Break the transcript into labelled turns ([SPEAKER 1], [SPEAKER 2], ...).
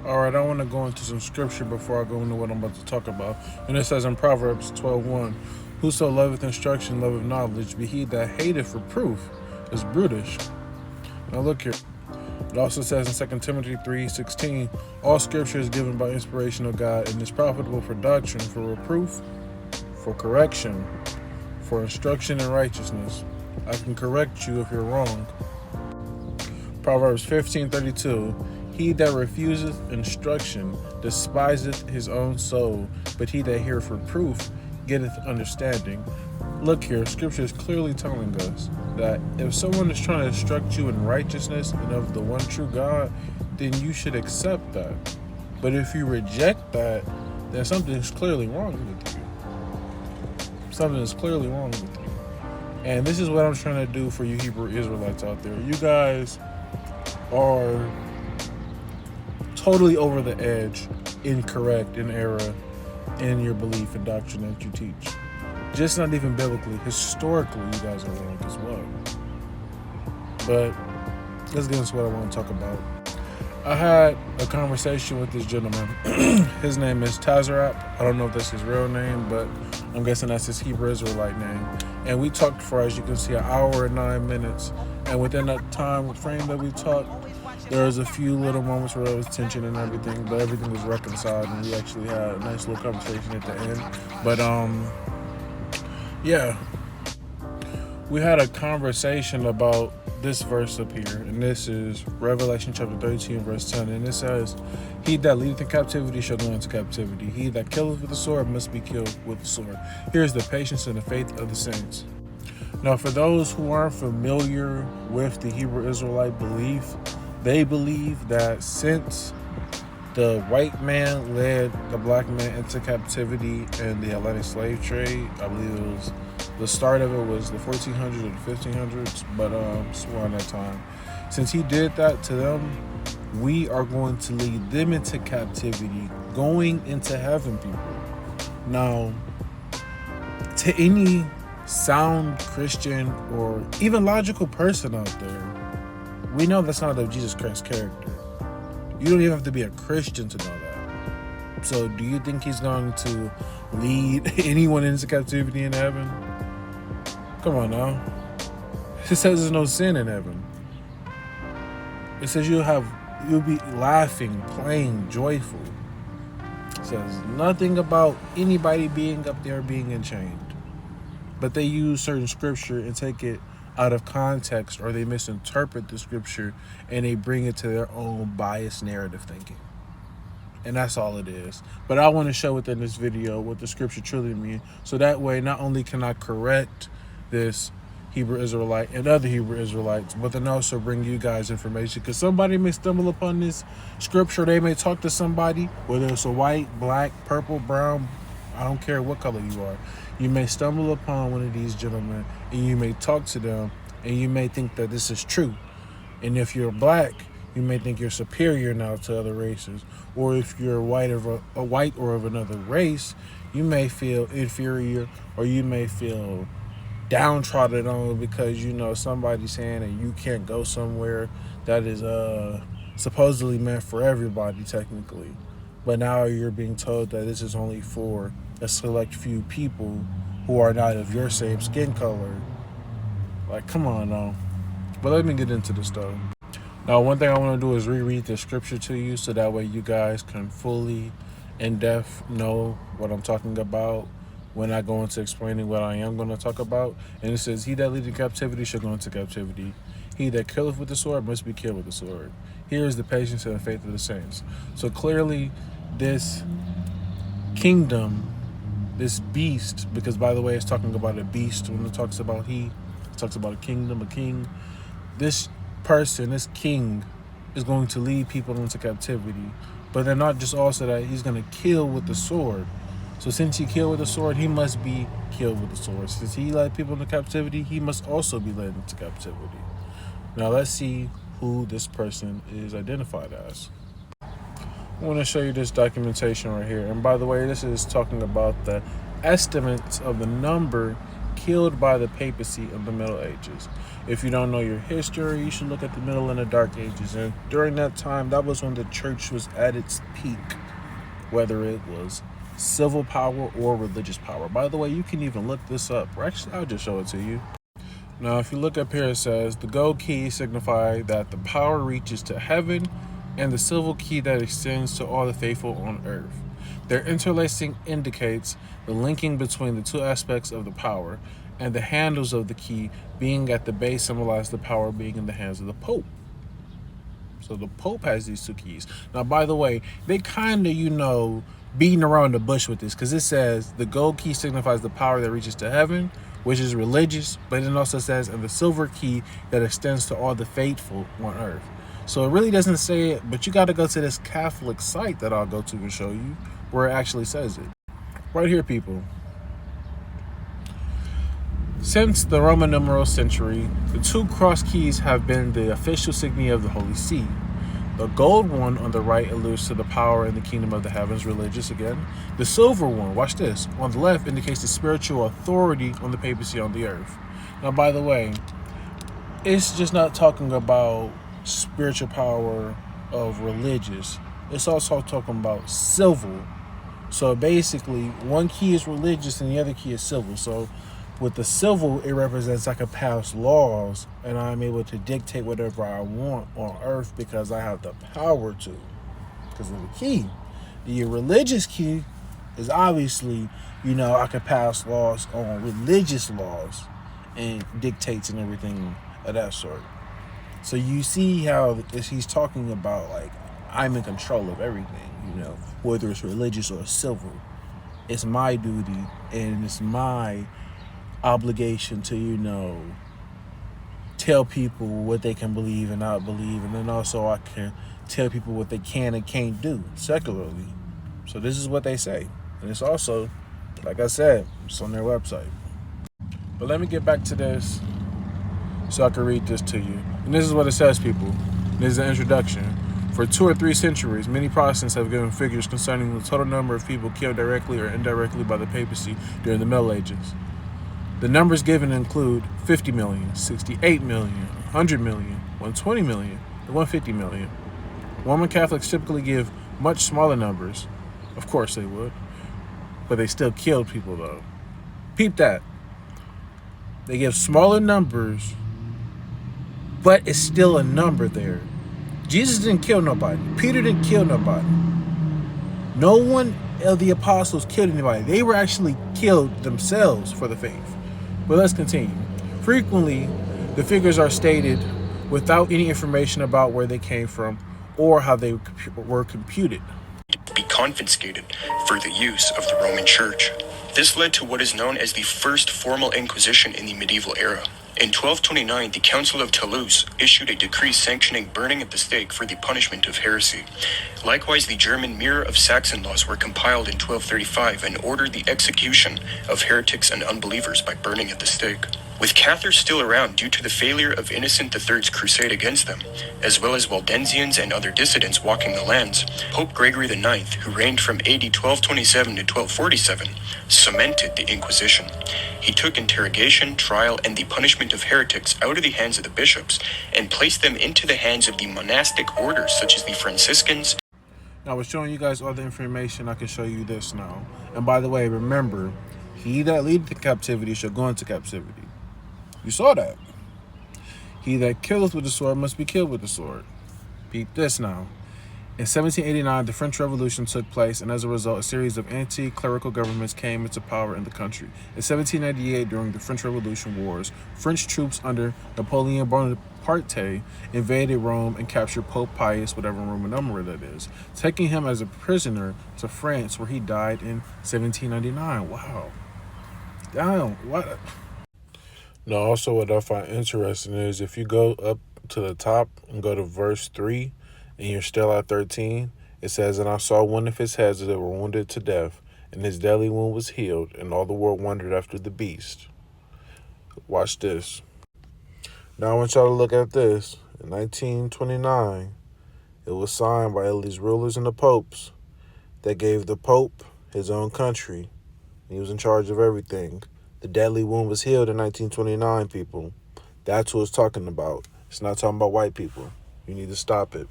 [SPEAKER 1] All right, I want to go into some scripture before I go into what I'm about to talk about. And it says in Proverbs 12:1, "Whoso loveth instruction loveth knowledge, but he that hateth reproof is brutish." Now look here. It also says in 2 Timothy 3:16, "All scripture is given by inspiration of God and is profitable for doctrine, for reproof, for correction, for instruction in righteousness." I can correct you if you're wrong. Proverbs 15:32, "He that refuseth instruction despiseth his own soul, but he that heareth reproof getteth understanding." Look here, scripture is clearly telling us that if someone is trying to instruct you in righteousness and of the one true God, then you should accept that. But if you reject that, then something is clearly wrong with you. Something is clearly wrong with you. And this is what I'm trying to do for you Hebrew Israelites out there. You guys are totally over the edge, incorrect, in error in your belief and doctrine that you teach. Just not even biblically, historically, you guys are wrong as well. But let's get into what I want to talk about. I had a conversation with this gentleman. His name is Tazarap. I don't know if that's his real name, but I'm guessing that's his Hebrew Israelite name. And we talked for, as you can see, an hour and 9 minutes. And within that time frame that we talked, there was a few little moments where there was tension and everything, but everything was reconciled, and we actually had a nice little conversation at the end. But yeah, we had a conversation about this verse up here, and this is Revelation chapter 13, verse 10, and it says, "He that leadeth in captivity shall go into captivity. He that killeth with the sword must be killed with the sword. Here is the patience and the faith of the saints." Now, for those who aren't familiar with the Hebrew Israelite belief, they believe that since the white man led the black man into captivity in the Atlantic slave trade, I believe it was the start of it was the 1400s or the 1500s, but somewhere in that time. Since he did that to them, we are going to lead them into captivity, going into heaven, people. Now, to any sound Christian or even logical person out there, we know that's not of Jesus Christ's character. You don't even have to be a Christian to know that. So do you think he's going to lead anyone into captivity in heaven? Come on now. It says there's no sin in heaven. It says you'll be laughing, playing, joyful. It says nothing about anybody being up there being enchained. But they use certain scripture and take it out of context, or they misinterpret the scripture and they bring it to their own biased narrative thinking. And that's all it is. But I want to show within this video what the scripture truly means, so that way not only can I correct this Hebrew Israelite and other Hebrew Israelites, but then also bring you guys information, because somebody may stumble upon this scripture. They may talk to somebody, whether it's a white, black, purple, brown, I don't care what color you are. You may stumble upon one of these gentlemen and you may talk to them and you may think that this is true. And if you're black, you may think you're superior now to other races. Or if you're white or of another race, you may feel inferior, or you may feel downtrodden on because you know somebody's saying that you can't go somewhere that is supposedly meant for everybody technically. But now you're being told that this is only for a select few people who are not of your same skin color. Like, come on now. But let me get into this though. Now, one thing I want to do is reread the scripture to you, so that way you guys can fully, in depth, know what I'm talking about when I go into explaining what I am going to talk about. And it says, "He that leadeth in captivity shall go into captivity. He that killeth with the sword must be killed with the sword. Here is the patience and the faith of the saints." So clearly, this kingdom, this beast, because by the way, it's talking about a beast when it talks about it talks about a kingdom, a king. This person, this king, is going to lead people into captivity. But then not just also that, he's going to kill with the sword. So since he killed with the sword, he must be killed with the sword. Since he led people into captivity, he must also be led into captivity. Now let's see who this person is identified as. I want to show you this documentation right here. And by the way, this is talking about the estimates of the number killed by the papacy in the Middle Ages. If you don't know your history, you should look at the Middle and the Dark Ages. And during that time, that was when the church was at its peak, whether it was civil power or religious power. By the way, you can even look this up. Or actually, I'll just show it to you. Now, if you look up here, it says the gold key signifies that the power reaches to heaven, and the silver key that extends to all the faithful on earth. Their interlacing indicates the linking between the two aspects of the power, and the handles of the key being at the base symbolize the power being in the hands of the Pope. So the Pope has these two keys. Now, by the way, they kind of, beating around the bush with this, because it says the gold key signifies the power that reaches to heaven, which is religious, but it also says, and the silver key that extends to all the faithful on earth. So it really doesn't say it, but you got to go to this Catholic site that I'll go to and show you where it actually says it. Right here, people. Since the Roman numeral century, the two cross keys have been the official signet of the Holy See. The gold one on the right alludes to the power in the kingdom of the heavens, religious again. The silver one, watch this, on the left indicates the spiritual authority on the papacy on the earth. Now, by the way, it's just not talking about spiritual power of religious. It's also talking about civil. So basically, one key is religious and the other key is civil. So with the civil, it represents I can pass laws and I'm able to dictate whatever I want on earth because I have the power to. Because of the key. The religious key is obviously, I can pass laws on religious laws and dictates and everything of that sort. So you see how he's talking about, like, I'm in control of everything, whether it's religious or civil. It's my duty and it's my obligation to, tell people what they can believe and not believe. And then also I can tell people what they can and can't do secularly. So this is what they say. And it's also, like I said, it's on their website. But let me get back to this so I can read this to you. And this is what it says, people. This is the introduction. For 2 or 3 centuries, many Protestants have given figures concerning the total number of people killed directly or indirectly by the papacy during the Middle Ages. The numbers given include 50 million, 68 million, 100 million, 120 million, and 150 million. Roman Catholics typically give much smaller numbers. Of course they would. But they still killed people, though. Peep that. They give smaller numbers, but it's still a number there. Jesus didn't kill nobody. Peter didn't kill nobody. No one of the apostles killed anybody. They were actually killed themselves for the faith. But let's continue. Frequently, the figures are stated without any information about where they came from or how they were computed.
[SPEAKER 2] Be confiscated for the use of the Roman Church. This led to what is known as the first formal Inquisition in the medieval era. In 1229, the Council of Toulouse issued a decree sanctioning burning at the stake for the punishment of heresy. Likewise, the German Mirror of Saxon laws were compiled in 1235 and ordered the execution of heretics and unbelievers by burning at the stake. With Cathars still around due to the failure of Innocent III's crusade against them, as well as Waldensians and other dissidents walking the lands, Pope Gregory IX, who reigned from AD 1227 to 1247, cemented the Inquisition. He took interrogation, trial, and the punishment of heretics out of the hands of the bishops and placed them into the hands of the monastic orders such as the Franciscans.
[SPEAKER 1] Now, I was showing you guys all the information. I can show you this now. And by the way, remember, he that leadeth in captivity shall go into captivity. You saw that. He that killeth with the sword must be killed with the sword. Peep this now. In 1789, the French Revolution took place, and as a result, a series of anti-clerical governments came into power in the country. In 1798, during the French Revolution Wars, French troops under Napoleon Bonaparte invaded Rome and captured Pope Pius, whatever Roman number that is, taking him as a prisoner to France, where he died in 1799. Wow. Damn, what? Now, also what I find interesting is if you go up to the top and go to verse 3, and you're still at 13, it says, and I saw one of his heads that were wounded to death, and his deadly wound was healed, and all the world wondered after the beast. Watch this. Now I want y'all to look at this. In 1929, it was signed by all these rulers and the popes that gave the Pope his own country. He was in charge of everything. The deadly wound was healed in 1929, people. That's what it's talking about. It's not talking about white people. You need to stop it.